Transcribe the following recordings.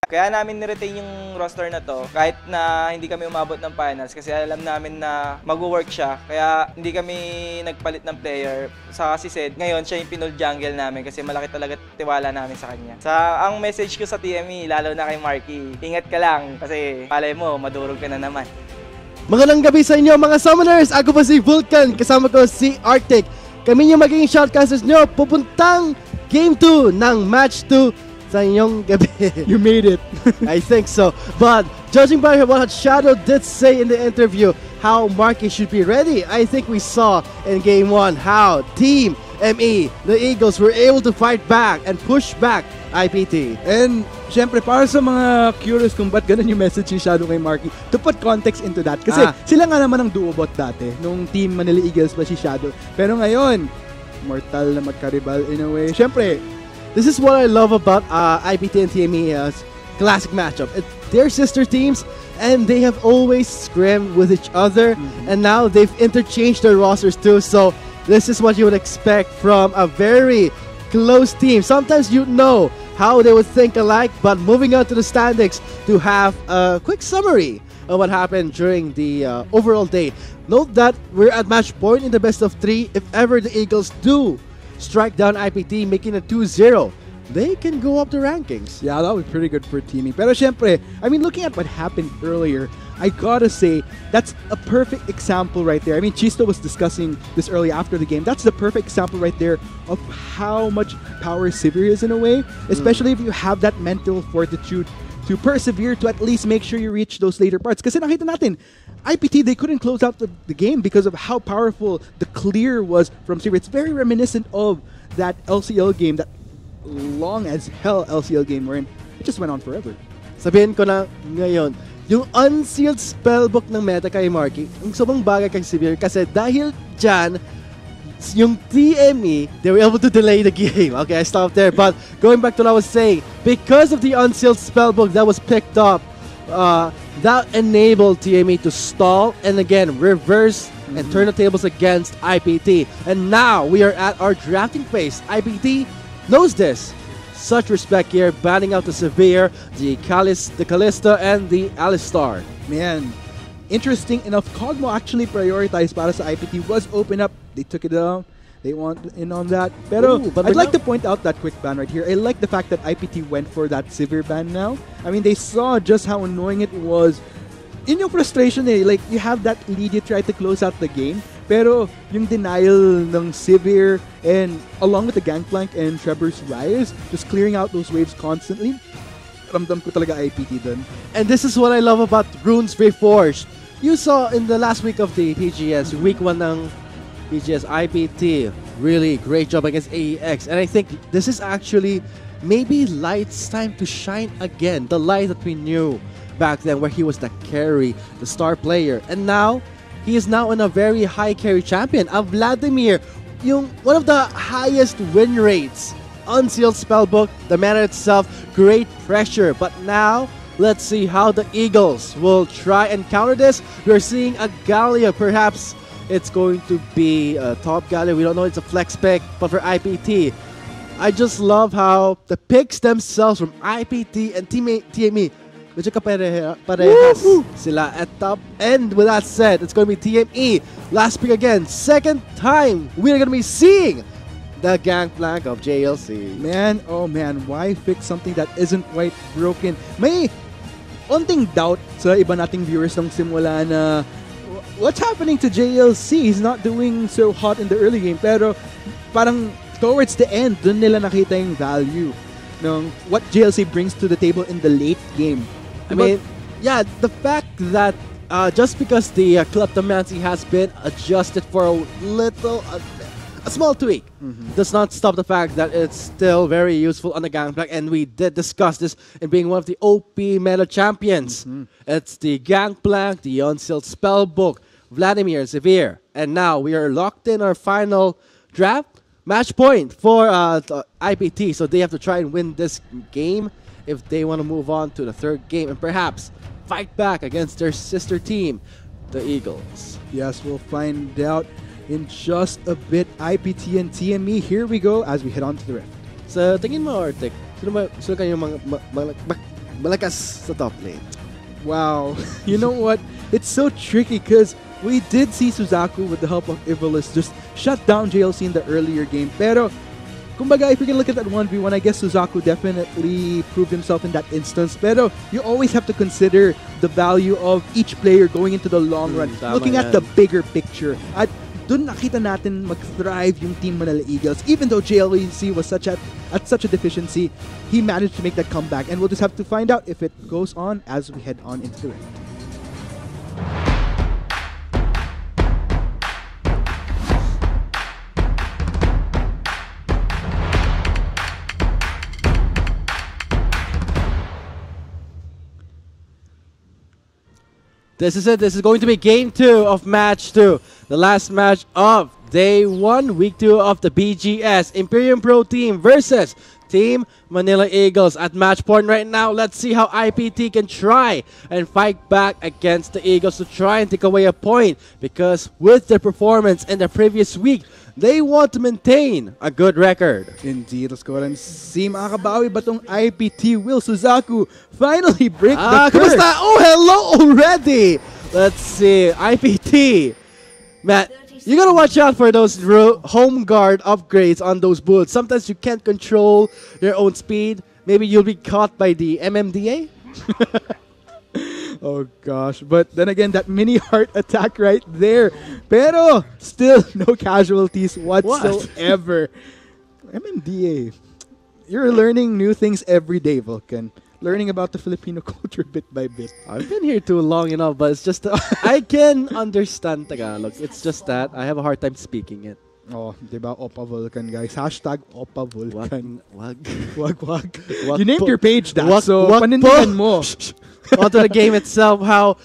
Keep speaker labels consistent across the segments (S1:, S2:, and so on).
S1: Kaya namin niretain yung roster na to kahit na hindi kami umabot ng finals kasi alam namin na mag-work siya. Kaya hindi kami nagpalit ng player. Sa si Sed, ngayon siya yung pinul jungle namin kasi malaki talaga tiwala namin sa kanya. Ang message ko sa TME, lalo na kay Marky, ingat ka lang kasi palay mo, madurog ka na naman.
S2: Magandang gabi sa inyo mga summoners! Ako po si Vulcan, kasama ko si Arctic. Kami yung magiging shoutcasters nyo pupuntang Game 2 ng Match 2 sa inyong gabi.
S3: You made it.
S2: I think so. But judging by what Shadow did say in the interview, how Marky should be ready, I think we saw in Game 1 how Team ME, the Eagles, were able to fight back and push back IPT.
S3: And syempre, para sa mga curious kung ba't ganun yung message ni Shadow kay Marky, to put context into that, kasi sila nga naman ang duobot dati, nung Team Manila Eagles pa si Shadow. Pero ngayon, mortal na magkaribal in a way. Syempre,
S2: this is what I love about IPT and TME's classic matchup. They're sister teams, and they have always scrimmed with each other, and now they've interchanged their rosters too, so this is what you would expect from a very close team. Sometimes you know how they would think alike, but moving on to the standings to have a quick summary of what happened during the overall day. Note that we're at match point in the best of 3. If ever the Eagles do strike down IPT, making it 2-0, they can go up the rankings.
S3: Yeah, that was pretty good for teaming. Pero syempre, I mean, looking at what happened earlier, I gotta say, that's a perfect example right there. I mean, Chisto was discussing this early after the game. That's the perfect example right there of how much power Sivir is in a way, especially if you have that mental fortitude to persevere to at least make sure you reach those later parts. Kasi nakita natin, IPT, they couldn't close out the game because of how powerful the clear was from Sivir. It's very reminiscent of that LCL game, that long as hell LCL game wherein it just went on forever.
S2: Sabihin ko na ngayon, yung unsealed spellbook ng meta kay Marky, yung sobrang bagay kay Sivir kasi dahil dyan, yung TME, they were able to delay the game. Okay, I stopped there. But going back to what I was saying, because of the unsealed spellbook that was picked up, that enabled TME to stall and again reverse and turn the tables against IPT. And now we are at our drafting phase. IPT knows this. Such respect here, banning out the Severe, the Callisto, and the Alistar.
S3: Man, interesting enough, Cogmo actually prioritized para sa IPT was open up. They took it down. They want in on that. Pero
S2: but
S3: I'd like to point out that quick ban right here. I like the fact that IPT went for that severe ban now. I mean, they saw just how annoying it was. In yung frustration like you have that lead, you try to close out the game. Pero yung denial ng Severe and along with the Gangplank and Trevor's Rise, just clearing out those waves constantly, ramdam ko talaga IPT dun.
S2: And this is what I love about Runes Reforged. You saw in the last week of the PGS, week 1 ng PGS, IPT, really great job against AEX. And I think this is actually maybe Light's time to shine again. The Light that we knew back then where he was the carry, the star player. And now, he is now in a very high carry champion. Vladimir, yung one of the highest win rates. Unsealed spellbook, the mana itself, great pressure. But now, let's see how the Eagles will try and counter this. We're seeing a Gallia, perhaps it's going to be a top Gallia. We don't know, it's a flex pick, but for IPT, I just love how the picks themselves from IPT and TME, medyo parehas sila at top. And with that said, it's going to be TME. Last pick again, second time we're going to be seeing the Gangplank of JLC.
S3: Man, oh man, why fix something that isn't quite broken? May onting doubt sa iba nating viewers nung simula na what's happening to JLC? He's not doing so hot in the early game, pero parang towards the end, dun nila nakita yung value ng what JLC brings to the table in the late game.
S2: I mean, yeah, the fact that just because the Kleptomancy has been adjusted for a small tweak does not stop the fact that it's still very useful on the Gangplank, and we did discuss this in being one of the OP meta champions. It's the Gangplank, the Unsealed Spellbook, Vladimir, Severe, and now we are locked in our final draft match point for IPT, so they have to try and win this game if they want to move on to the third game and perhaps fight back against their sister team, the Eagles.
S3: Yes, we'll find out in just a bit. IPT and TME, here we go as we head on to the rift.
S2: Sa tingin mo, Arctic, sino kayo malakas sa top lane.
S3: Wow. You know what? It's so tricky because we did see Suzaku with the help of Ivalice just shut down JLC in the earlier game. Pero, kumbaga, if you can look at that 1v1, I guess Suzaku definitely proved himself in that instance. Pero, you always have to consider the value of each player going into the long run. Looking at the bigger picture. At dun nakita natin mag-thrive yung Team Manila Eagles. Even though JLC was at such a deficiency, he managed to make that comeback. And we'll just have to find out if it goes on as we head on into it.
S2: This is it. This is going to be game 2 of match 2. The last match of day 1, week 2 of the BGS Imperium Pro team versus Team Manila Eagles. At match point right now, let's see how IPT can try and fight back against the Eagles to try and take away a point. Because with their performance in the previous week, they want to maintain a good record.
S3: Indeed, let's go ahead and see makakabawi ba tong IPT. Will Suzaku finally break the curse?
S2: Kumusta? Oh, hello already! Let's see, IPT. Matt, you gotta watch out for those home guard upgrades on those bullets. Sometimes you can't control your own speed. Maybe you'll be caught by the MMDA.
S3: Oh gosh, but then again, that mini heart attack right there. Pero still no casualties whatsoever. MMDA. You're learning new things every day, Vulcan. Learning about the Filipino culture bit by bit.
S2: I've been here too long enough, but it's just I can understand Tagalog. It's just that I have a hard time speaking it.
S3: Oh, diba? Opa Vulcan, guys. Hashtag Opa Vulcan.
S2: Wag.
S3: Wag. You named your page that, so
S2: wag
S3: panindigan mo.
S2: Onto the game itself, how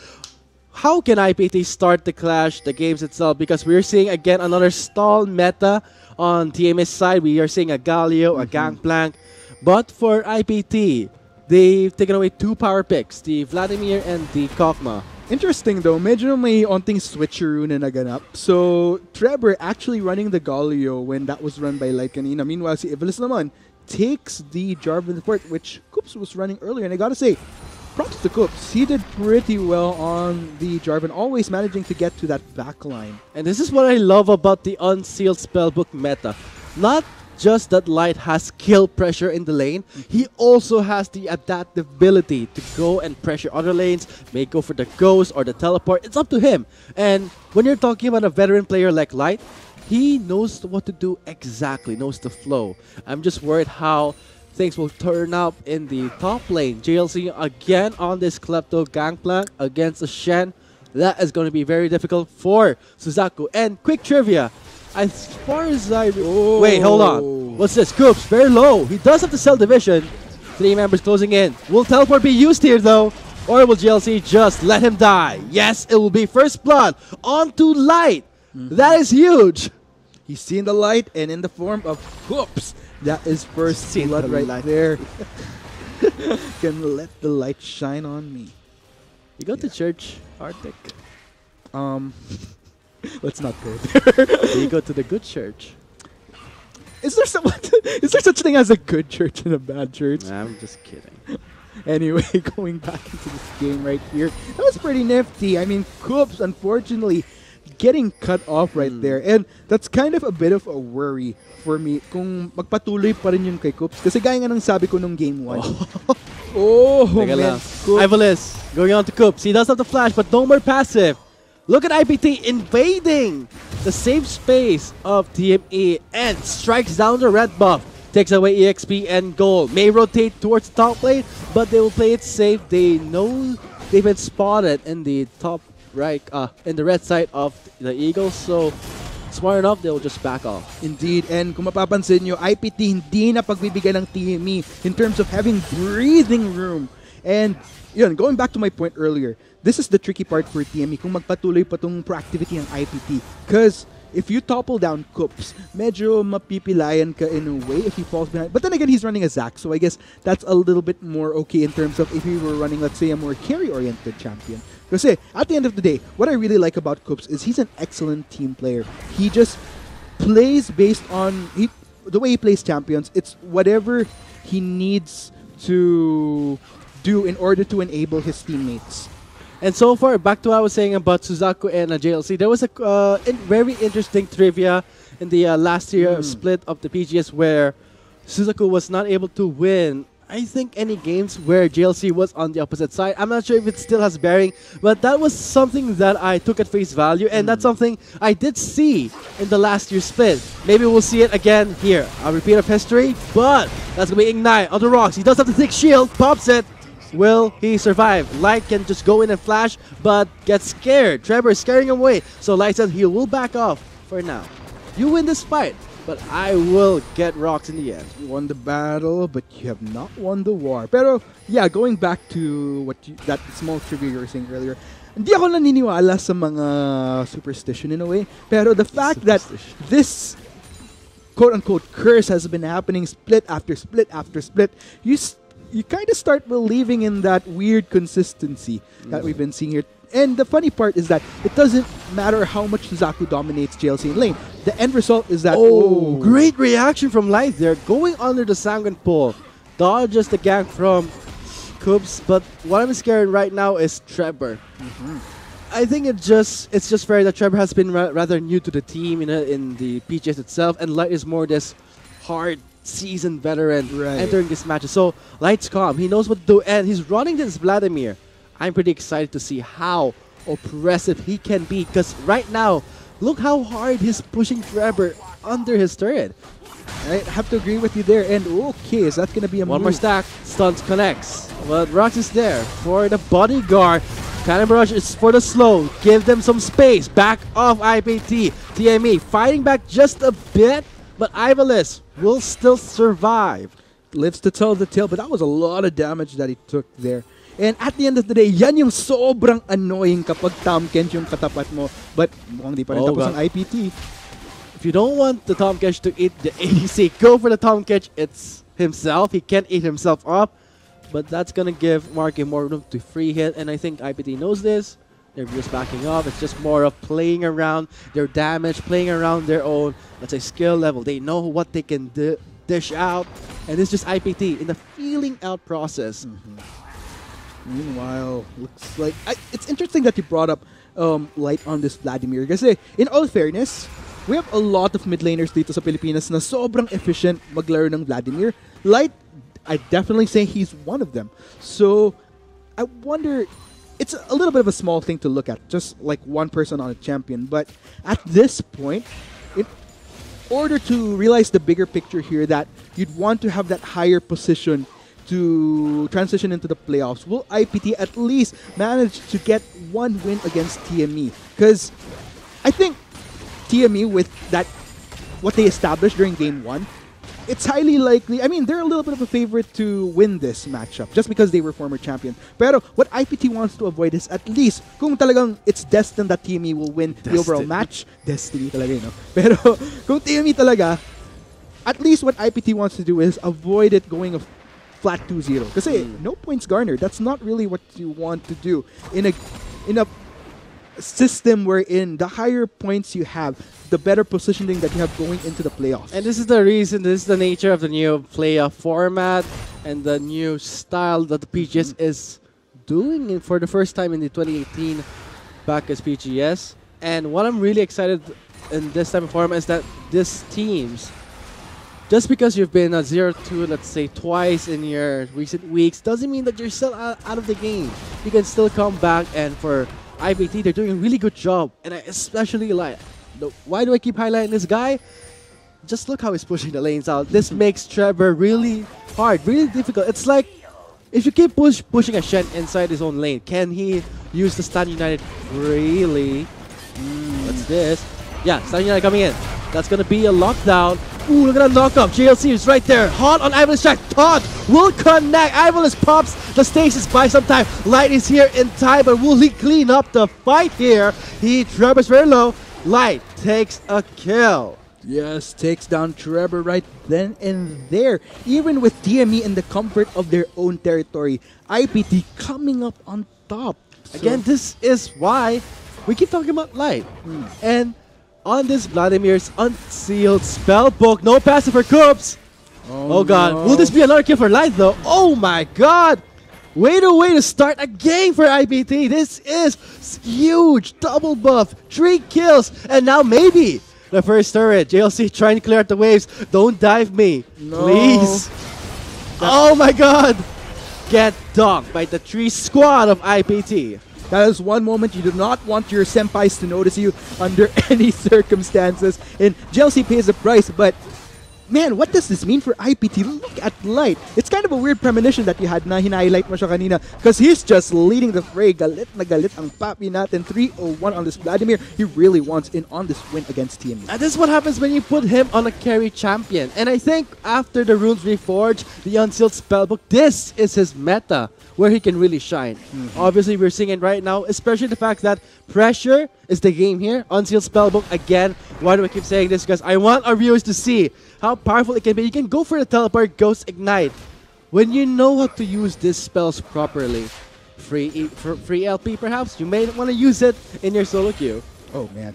S2: can IPT start the clash, the games itself? Because we're seeing again another stall meta on TME's side. We are seeing a Galio, a Gangplank. But for IPT, they've taken away 2 power picks, the Vladimir and the Kokma.
S3: Interesting though, medyo may onting switcheroo na naganap. So, Trevor actually running the Galio when that was run by Light kanina. Meanwhile, si Ivalice naman takes the Jarvan Fort, which Koops was running earlier. And I gotta say, props to Koops. He did pretty well on the Jarvan, always managing to get to that back line.
S2: And this is what I love about the Unsealed Spellbook meta. Not just that Light has kill pressure in the lane, he also has the adaptability to go and pressure other lanes, may go for the ghost or the teleport. It's up to him. And when you're talking about a veteran player like Light, he knows what to do exactly, knows the flow. I'm just worried how things will turn up in the top lane. JLC again on this Klepto Gangplank against a Shen. That is going to be very difficult for Suzaku. And quick trivia. As far as I... Wait, hold on. What's this? Koops, very low. He does have to sell division. 3 members closing in. Will teleport be used here though? Or will JLC just let him die? Yes, it will be first blood onto Light. That is huge.
S3: He's seen the light, and in the form of Koops, that is first blood right there. Can let the light shine on me.
S2: You go to church, Arctic.
S3: Let's not go there.
S2: You go to the good church.
S3: Is there such thing as a good church and a bad church?
S2: Nah, I'm just kidding.
S3: Anyway, going back into this game right here, that was pretty nifty. I mean, Koops, unfortunately, getting cut off right there. And that's kind of a bit of a worry for me kung magpatuloy pa rin yun kay Koops. Kasi gaya nga ng sabi ko nung game 1. Man.
S2: Ivalice going on to Koops. He does have the flash, but no more passive. Look at IPT invading the safe space of TME and strikes down the red buff. Takes away EXP and gold. May rotate towards the top lane, but they will play it safe. They know they've been spotted in the top right, in the red side of the Eagles. So smart enough, they'll just back off.
S3: Indeed, and kung mapapansin nyo, IPT hindi na pagbibigyan ng TME in terms of having breathing room. And yun, going back to my point earlier, this is the tricky part for TME kung magpatuloy pa tong proactivity ng IPT. Because if you topple down Koops, medyo mapipilayan ka in a way if he falls behind. But then again, he's running a Zac, so I guess that's a little bit more okay in terms of if he were running, let's say, a more carry-oriented champion. Kasi at the end of the day, what I really like about Koops is he's an excellent team player. He just plays based on the way he plays champions. It's whatever he needs to do in order to enable his teammates.
S2: And so far, back to what I was saying about Suzaku and JLC, there was a very interesting trivia in the last year split of the PGS where Suzaku was not able to win, I think, any games where JLC was on the opposite side. I'm not sure if it still has bearing, but that was something that I took at face value, and that's something I did see in the last year's split. Maybe we'll see it again here. A repeat of history, but that's going to be Ignite on the rocks. He does have the thick shield, pops it. Will he survive? Light can just go in and flash, but gets scared. Trevor is scaring him away, so Light says he will back off for now. You win this fight, but I will get rocks in the end.
S3: You won the battle, but you have not won the war. Pero, yeah, going back to that small trivia you were saying earlier, hindi ako naniniwala sa mga superstition in a way. Pero the fact that this quote-unquote curse has been happening split after split after split, you kind of start believing in that weird consistency that we've been seeing here. And the funny part is that it doesn't matter how much Suzaku dominates JLC in lane. The end result is that...
S2: Oh, great reaction from Light there. Going under the Sanguine Pole. Dodges the gank from Coops. But what I'm scared right now is Trevor. I think it's just fair that Trevor has been rather new to the team in the PGS itself. And Light is more this hard seasoned veteran entering this match. So Light's calm. He knows what to do. And he's running this Vladimir. I'm pretty excited to see how oppressive he can be, because right now, look how hard he's pushing Trevor under his turret.
S3: I have to agree with you there. And okay, is that going to be a
S2: One
S3: move?
S2: more stack, stuns connects. But Rox is there for the bodyguard. Cannon Barrage is for the slow. Give them some space. Back off IPT. TME fighting back just a bit, but Ivalice will still survive.
S3: Lives to tell the tale, but that was a lot of damage that he took there. And at the end of the day, yan yung sobrang annoying kapag Tom Kench yung katapat mo. But mukhang di pa rin tapos ang IPT.
S2: If you don't want the Tom Kench to eat the ADC, go for the Tom Kench. It's himself. He can't eat himself up. But that's going to give Marky more room to free hit. And I think IPT knows this. They're just backing off. It's just more of playing around their damage, playing around their own, let's say, skill level. They know what they can dish out. And it's just IPT in the feeling out process.
S3: Meanwhile, looks like... it's interesting that you brought up Light on this Vladimir. Kasi, in all fairness, we have a lot of mid laners dito sa Pilipinas na sobrang efficient maglaro ng Vladimir. Light, I definitely say he's one of them. So, I wonder... It's a little bit of a small thing to look at, just like one person on a champion. But at this point, in order to realize the bigger picture here, that you'd want to have that higher position to transition into the playoffs. Will IPT at least manage to get one win against TME? Because I think TME, with that, what they established during Game 1, it's highly likely, I mean, they're a little bit of a favorite to win this matchup just because they were former champion. Pero what IPT wants to avoid is at least, kung talagang it's destined that TME will win the overall match, destiny talaga, no? Pero kung TME talaga, at least what IPT wants to do is avoid it going a flat 2-0. Kasi no points garnered. That's not really what you want to do in a system wherein the higher points you have, the better positioning that you have going into the playoffs.
S2: And this is the reason, this is the nature of the new playoff format and the new style that the PGS is doing for the first time in the 2018 back as PGS. And what I'm really excited in this type of format is that these teams, just because you've been a 0-2, let's say, twice in your recent weeks, doesn't mean that you're still out of the game. You can still come back, and for IPT, they're doing a really good job. And I especially like, why do I keep highlighting this guy? Just look how he's pushing the lanes out. This makes Trevor really hard, really difficult. It's like, if you keep pushing a Shen inside his own lane, can he use the Stun United freely? What's this? Yeah, Stun United coming in. That's going to be a lockdown. Ooh, look at that knockup. JLC is right there. Hot on Ivalice's track. Todd will connect. Ivalice pops the stasis by some time. Light is here in time, but will he clean up the fight here? Trevor's very low. Light takes a kill.
S3: Yes, takes down Trevor right then and there. Even with TME in the comfort of their own territory, IPT coming up on top.
S2: Again, this is why we keep talking about Light. And on this Vladimir's unsealed spell book, no passive for Coops. Oh god,
S3: no.
S2: will this be another kill for Light though? Oh my god! Way to start a game for IPT. This is huge. Double buff, 3 kills, and now maybe the first turret. JLC trying to clear out the waves. Don't dive me,
S3: No.
S2: please. Oh my god. Get dogged by the 3 squad of IPT.
S3: That is one moment you do not want your senpais to notice you under any circumstances. And JLC pays the price, but man, what does this mean for IPT? Look at Light. It's kind of a weird premonition that you had na hinighlight mo siya kanina because he's just leading the fray. Galit na galit ang papi natin. 3-0-1 on this Vladimir. He really wants in on this win against TME.
S2: And this is what happens when you put him on a carry champion. And I think after the runes reforged, the unsealed spellbook, this is his meta where he can really shine. Obviously, we're seeing it right now, especially the fact that pressure is the game here. Unsealed spellbook again. Why do I keep saying this? Because I want our viewers to see how powerful it can be. You can go for the teleport, Ghost Ignite. When you know how to use these spells properly, free LP perhaps, you may want to use it in your solo queue.
S3: Oh man.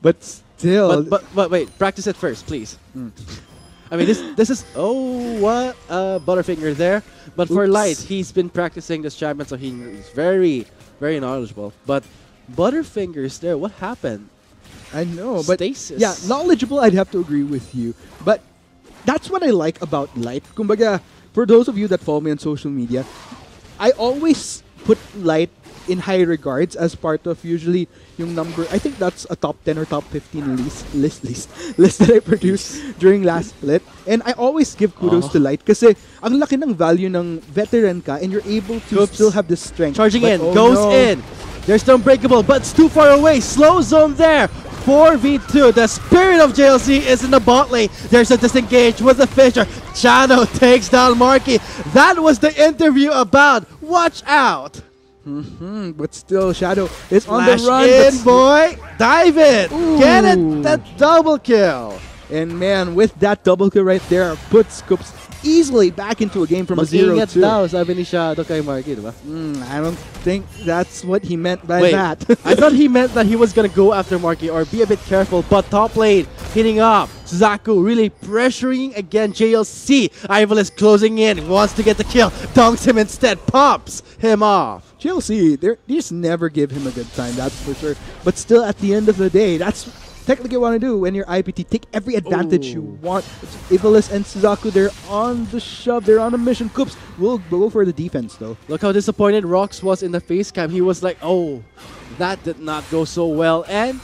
S3: But still.
S2: But wait, practice it first, please. I mean, this is what Butterfinger there. But for
S3: Oops.
S2: Light, he's been practicing this champion, so he's very knowledgeable. But Butterfinger's there. What happened?
S3: I know, but
S2: Stasis.
S3: yeah, knowledgeable, I'd have to agree with you. But that's what I like about Light. Kumbaga, for those of you that follow me on social media, I always put Light in high regards as part of usually yung number, I think that's a top 10 or top 15 list that I produced during last split. And I always give kudos to Light kasi ang laki ng value ng veteran ka and you're able to still have the strength.
S2: Charging
S3: But
S2: in, goes
S3: no.
S2: in. There's the Unbreakable, but it's too far away. Slow zone there. 4v2. The spirit of JLC is in the bot lane. There's a disengage with the Fisher. Shadow takes down Marky. That was the interview about. Watch out.
S3: But still, Shadow is on
S2: Flash
S3: the run.
S2: in, boy. Dive it. Get it. That double kill.
S3: And man, with that double kill right there, puts Scoops easily back into a game from a
S2: Mag-ingat
S3: 0-2.
S2: daw, sabi ni Shadow kay Marky, diba?
S3: I don't think that's what he meant by
S2: Wait,
S3: that.
S2: I thought he meant that he was gonna go after Marky or be a bit careful, but top lane hitting up. Zaku really pressuring again JLC. Ival is closing in, wants to get the kill, dunks him instead, pops him off.
S3: Chelsea, they just never give him a good time, that's for sure. But still, at the end of the day, that's technically what you want to do when you're IPT. Take every advantage you want. Ivalis and Suzaku, they're on the shove. They're on a mission. Coops will go for the defense, though.
S2: Look how disappointed Rox was in the face cam. He was like, oh, that did not go so well. And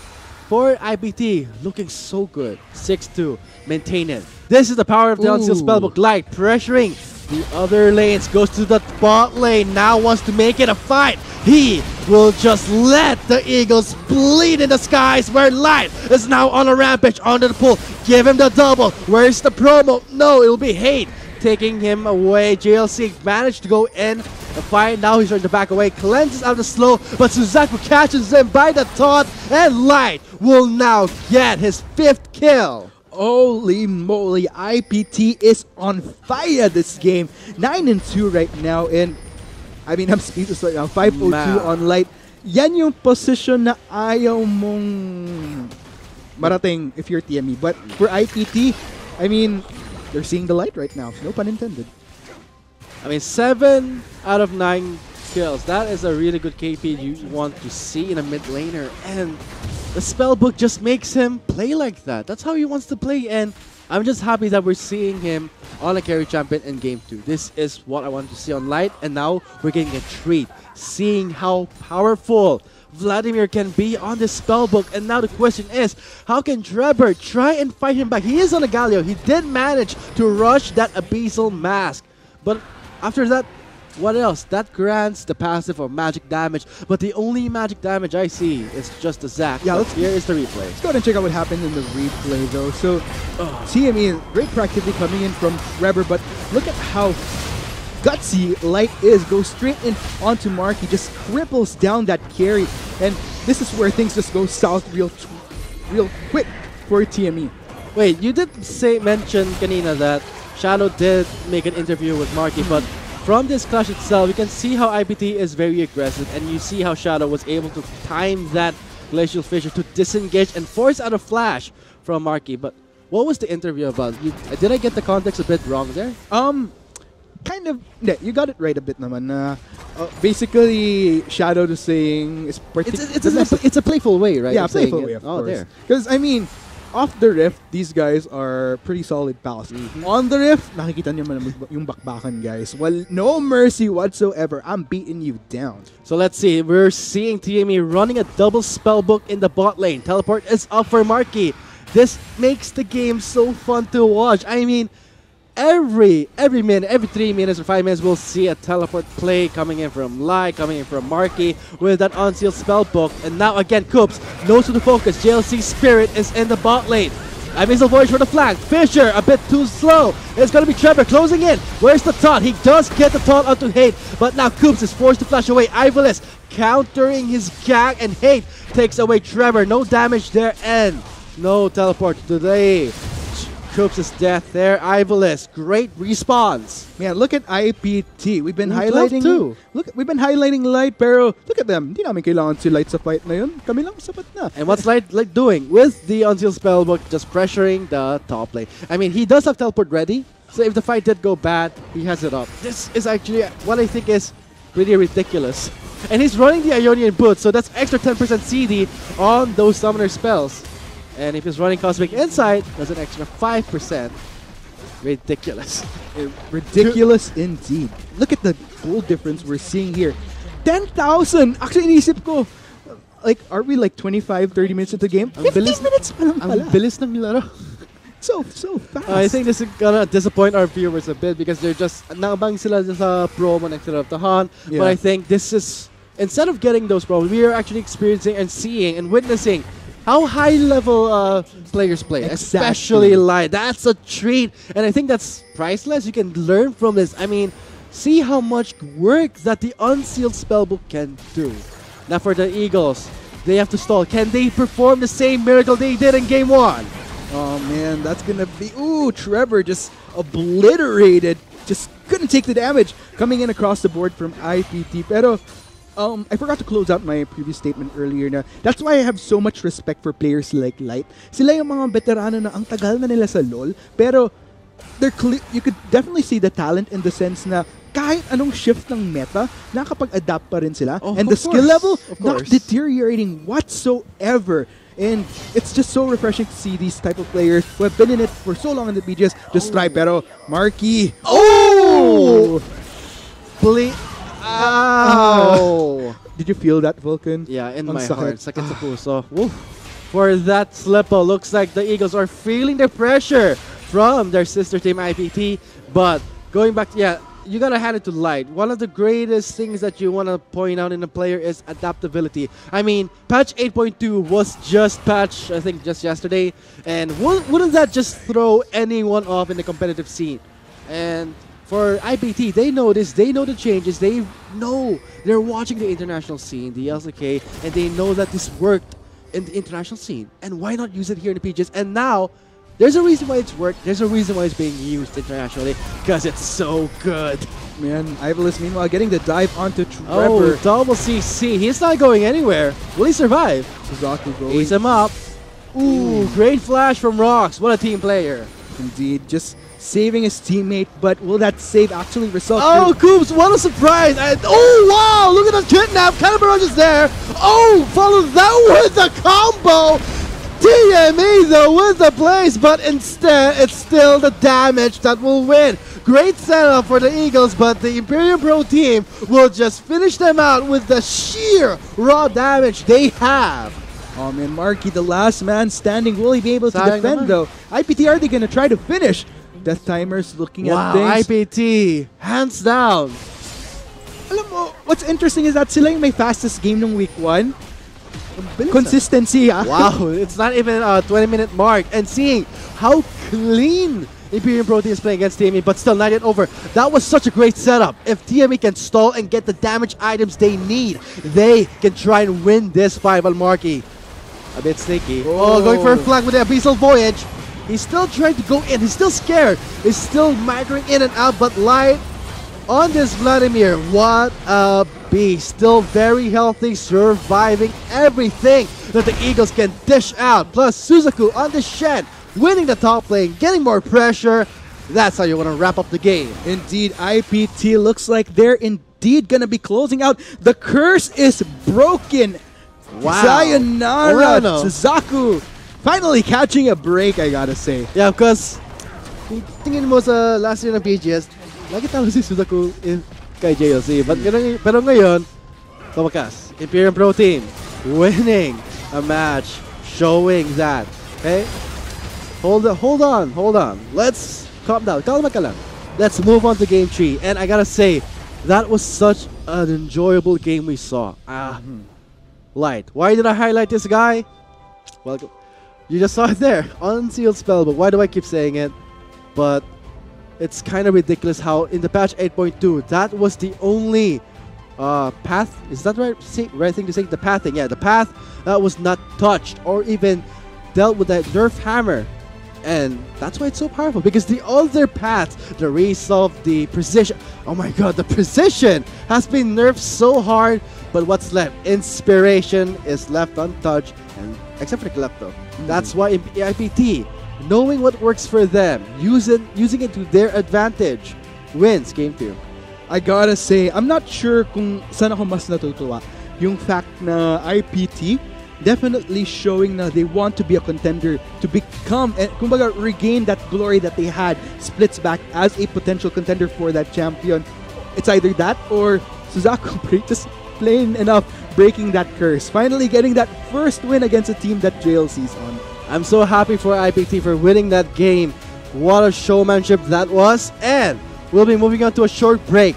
S2: for IPT, looking so good. 6-2, maintain it. This is the power of the Unsealed Spellbook. Light pressuring the other lanes, goes to the bot lane, now wants to make it a fight. He will just let the Eagles bleed in the skies where Light is now on a rampage onto the pool. Give him the double. Where's the promo? No, it'll be Hate taking him away. JLC managed to go in the fight. Now he's trying to back away. Cleanses out the slow, but Suzaku catches him by the taunt, and Light will now get his 5th kill.
S3: Holy moly, IPT is on fire this game. 9-2 right now, and I mean, I'm speechless right now. 5-0-2 on Light. Yan yung position na ayaw mong marating if you're TME. But for IPT, I mean, they're seeing the light right now. No pun intended.
S2: I mean, 7 out of 9 kills. That is a really good KP you want to see in a mid laner. And the spellbook just makes him play like that. That's how he wants to play. And I'm just happy that we're seeing him on a carry champion in Game 2. This is what I want to see on Light. And now we're getting a treat. Seeing how powerful Vladimir can be on this spellbook. And now the question is, how can Trevor try and fight him back? He is on a Galio. He did manage to rush that Abyssal Mask. But after that, what else? That grants the passive or magic damage, but the only magic damage I see is just the Zac.
S3: Yeah,
S2: here is the replay.
S3: Let's go ahead and check out what happened in the replay, though. So, TME, great proactivity coming in from Trevor, but look at how gutsy Light is. Goes straight in onto Marky, just cripples down that carry, and this is where things just go south real quick for TME.
S2: Wait, you did mention kanina that Shadow did make an interview with Marky, but from this clash itself, you can see how IPT is very aggressive, and you see how Shadow was able to time that Glacial Fissure to disengage and force out a flash from Marky. But what was the interview about? Did I get the context a bit wrong there?
S3: kind of, you got it right a bit naman na basically Shadow to saying is
S2: It's a playful way, right?
S3: yeah,
S2: of saying
S3: playful
S2: it.
S3: way, of
S2: Oh,
S3: course.
S2: there.
S3: Because, I mean, off the rift, these guys are pretty solid pals. On the rift, nakikita niyo man yung bakbakan, guys. Well, no mercy whatsoever. I'm beating you down.
S2: So let's see. We're seeing TME running a double spellbook in the bot lane. Teleport is up for Marky. This makes the game so fun to watch. I mean, every minute, every 3 minutes or 5 minutes, we'll see a teleport play coming in from Lai, coming in from Marky with that unsealed spellbook. And now again, Coops knows who to focus. JLC Spirit is in the bot lane. Abyssal Voyage for the flank. Fisher a bit too slow. It's going to be Trevor closing in. Where's the taunt? He does get the taunt onto Hate, but now Coops is forced to flash away. Ivalis countering his gang, and Hate takes away Trevor. No damage there, and no teleport today. Coops' death there. Ivalis, great respawns.
S3: Man, look at IPT. We've been
S2: We'd
S3: highlighting
S2: love to.
S3: We've been highlighting Light, pero look at them. Hindi namin kailangan si Light sa fight na yun. Kami lang sapat na.
S2: And what's Light doing with the unsealed spellbook? Just pressuring the top lane. I mean, he does have teleport ready, so if the fight did go bad, he has it up. This is actually what I think is pretty ridiculous. And he's running the Ionian Boot, so that's extra 10% CD on those summoner spells. And if he's running Cosmic Insight, that's an extra 5%. Ridiculous.
S3: Ridiculous indeed. Look at the goal difference we're seeing here. 10,000! Actually, inisip ko, like, are we like 25, 30 minutes into the game?
S2: Ang
S3: 15
S2: bilis-
S3: minutes pa lang pala.
S2: Ang bilis ng laro.
S3: So fast.
S2: I think this is gonna disappoint our viewers a bit because they're just naabang sila sa promo instead of the hunt.
S3: Yeah.
S2: But I think this is, instead of getting those promos, we are actually experiencing and seeing and witnessing how high level players play,
S3: Exactly.
S2: especially Light. That's a treat, and I think that's priceless. You can learn from this. I mean, see how much work that the unsealed spellbook can do. Now for the Eagles, they have to stall. Can they perform the same miracle they did in Game 1?
S3: Oh man, that's gonna be... Ooh, Trevor just obliterated. Just couldn't take the damage. Coming in across the board from IPT. Pero, I forgot to close out my previous statement earlier na that's why I have so much respect for players like Light. Sila yung mga veterano na ang tagal na nila sa LoL. Pero, you could definitely see the talent in the sense na kahit anong shift ng meta, nakapag-adapt pa rin sila.
S2: Oh,
S3: and
S2: of
S3: the skill
S2: course,
S3: level,
S2: of
S3: not
S2: course.
S3: deteriorating whatsoever. And it's just so refreshing to see these type of players who have been in it for so long in the BGS just try. Pero, Marky.
S2: Oh! Ow!
S3: Did you feel that, Vulcan?
S2: Yeah, in
S3: Ang
S2: my
S3: sakit.
S2: heart. Sakit sa puso. Woof. For that slip-o, looks like the Eagles are feeling the pressure from their sister team IPT. But going back, you gotta hand it to Light. One of the greatest things that you want to point out in a player is adaptability. I mean, patch 8.2 was just patched, I think, just yesterday. And wouldn't that just throw anyone off in the competitive scene? And for IPT, they know this, they know the changes, they know they're watching the international scene, the LCK, and they know that this worked in the international scene. And why not use it here in the PGS? And now, there's a reason why it's worked, there's a reason why it's being used internationally, because it's so good.
S3: Man, Ivalis meanwhile getting the dive onto
S2: Oh,
S3: Trevor.
S2: double CC, he's not going anywhere. Will he survive?
S3: Suzaku going.
S2: Ace him up. Ooh, great flash from Rox, what a team player.
S3: Indeed, just saving his teammate, but will that save actually result?
S2: Oh, Coops, what a surprise! Oh, wow, look at the kidnap! Calabarage is there! Oh, follow that with the combo! TME though with the place, but instead, it's still the damage that will win. Great setup for the Eagles, but the Imperium Pro team will just finish them out with the sheer raw damage they have.
S3: Oh man, Marky, the last man standing. Will he be able to
S2: Sayang
S3: defend
S2: naman.
S3: though? IPT, are they gonna try to finish? Death Timers looking
S2: Wow,
S3: at things.
S2: IPT, hands down.
S3: Alam mo, what's interesting is that sila yung may fastest game ng week 1.
S2: Bilis,
S3: Consistency, ah.
S2: Wow, it's not even a 20-minute mark. And seeing how clean Imperium Pro Team is playing against TME, but still not yet over. That was such a great setup. If TME can stall and get the damage items they need, they can try and win this fight. But Marky, a bit sneaky. Oh, going for a flank with the Abyssal Voyage. He's still trying to go in. He's still scared. He's still migrating in and out, but Light on this Vladimir. What a beast. Still very healthy, surviving everything that the Eagles can dish out. Plus, Suzaku on the Shen, winning the top lane, getting more pressure. That's how you want to wrap up the game.
S3: Indeed, IPT looks like they're indeed gonna be closing out. The curse is broken.
S2: Wow.
S3: Sayonara,
S2: Urano.
S3: Suzaku. Finally catching a break, I gotta say.
S2: Yeah, because kung tingin mo sa last year ng PGS, lagi talo si Suzaku kay JLC. Pero ngayon, tumakas. Imperium Pro Team winning a match, showing that. Okay? Hold on. Let's calm down. Kalma ka lang. Let's move on to game 3. And I gotta say, that was such an enjoyable game we saw. Light. Why did I highlight this guy? Well, you just saw it there. Unsealed spell, but why do I keep saying it? But it's kind of ridiculous how in the patch 8.2, that was the only path. Is that right? Right thing to say? The pathing. Yeah, the path that was not touched or even dealt with that nerf hammer. And that's why it's so powerful, because the other paths, the resolve, the precision, oh my god, the precision has been nerfed so hard. But what's left? Inspiration is left untouched, and except for the Klepto. That's why IPT, knowing what works for them, using it to their advantage, wins game 2.
S3: I gotta say, I'm not sure kung saan ako mas natutuwa. Yung fact na IPT definitely showing na they want to be a contender, to become, and kumbaga regain that glory that they had, splits back as a potential contender for that champion. It's either that or Suzaku just plain enough breaking that curse, finally getting that first win against a team that JLC's on.
S2: I'm so happy for IPT for winning that game. What a showmanship that was. And we'll be moving on to a short break.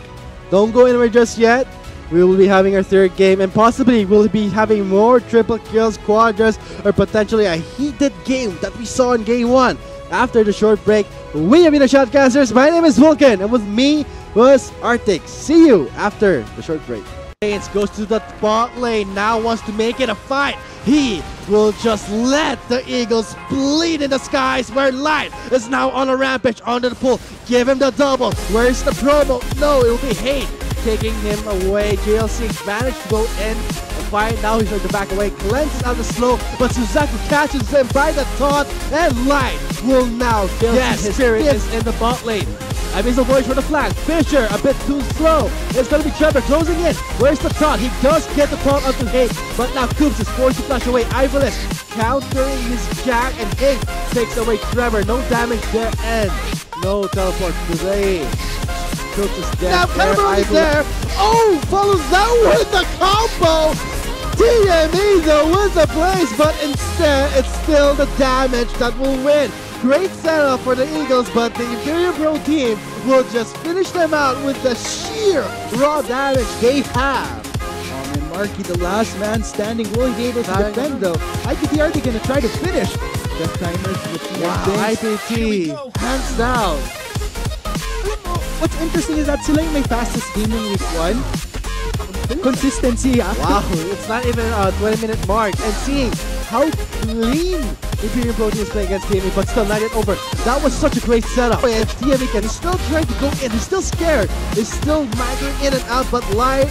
S2: Don't go anywhere just yet. We will be having our third game, and possibly we'll be having more triple kills, quadras, or potentially a heated game that we saw in game 1. After the short break, we have been the Shotcasters. My name is Vulcan, and with me was Arctic. See you after the short break. Haynes goes to the bot lane, now wants to make it a fight. He will just let the Eagles bleed in the skies, where Light is now on a rampage under the pool. Give him the double. Where's the promo? No, it will be Hate taking him away. JLC managed to go in and fight. Now he's going to back away, cleanses out the slow, but Suzaku catches him by the taunt, and Light will now kill his spirit is in the bot lane. I miss the voice for the flag. Fisher a bit too slow. It's going to be Trevor closing in. Where's the taunt? He does get the taunt onto Hate, but now Coops is forced to flash away. Ivolis countering his Jack, and Hate takes away Trevor. No damage there, and no teleport today. Coops is dead. Now Cameron is there. Oh, follows that with the combo. TME though wins the place, but instead it's still the damage that will win. Great setup for the Eagles, but the Imperial Pro team will just finish them out with the sheer raw damage they have.
S3: And Marky, the last man standing, will be able to defend though. IPT are going to try to finish. The timers with
S2: IPT, hands down.
S3: What's interesting is that sila yung may fastest gaming week 1. Consistency.
S2: Wow, it's not even a 20-minute mark. And seeing how clean Imperial Pro Team is playing against TME, but still not yet over. That was such a great setup. And TME can still try to go in. He's still scared. He's still migrating in and out, but Light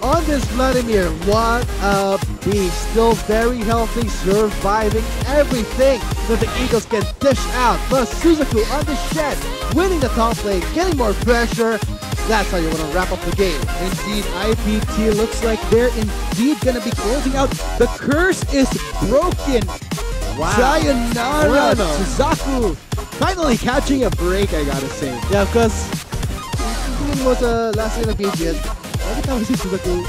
S2: on this Vladimir, what a beast. Still very healthy, surviving everything that the Eagles can dish out. Plus Suzaku on the shed, winning the top lane, getting more pressure. That's how you want to wrap up the game.
S3: Indeed, IPT looks like they're indeed going to be closing out. The curse is broken.
S2: Wow.
S3: Sayonara, Suzaku finally catching a break, I gotta say.
S2: Yeah, because tingin mo sa last year ng PGS, lagi tawag si Suzaku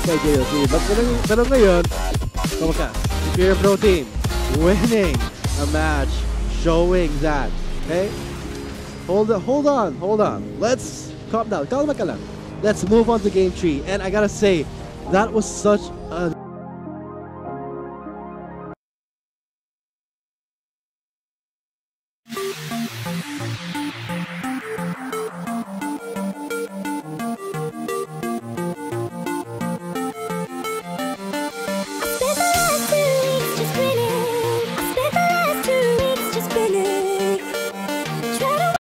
S2: kay JLC. Pero ngayon, tumakas. Imperial Pro Team winning a match, showing that. Okay? Hold on. Let's calm down. Kalma ka lang. Let's move on to game 3. And I gotta say, that was such a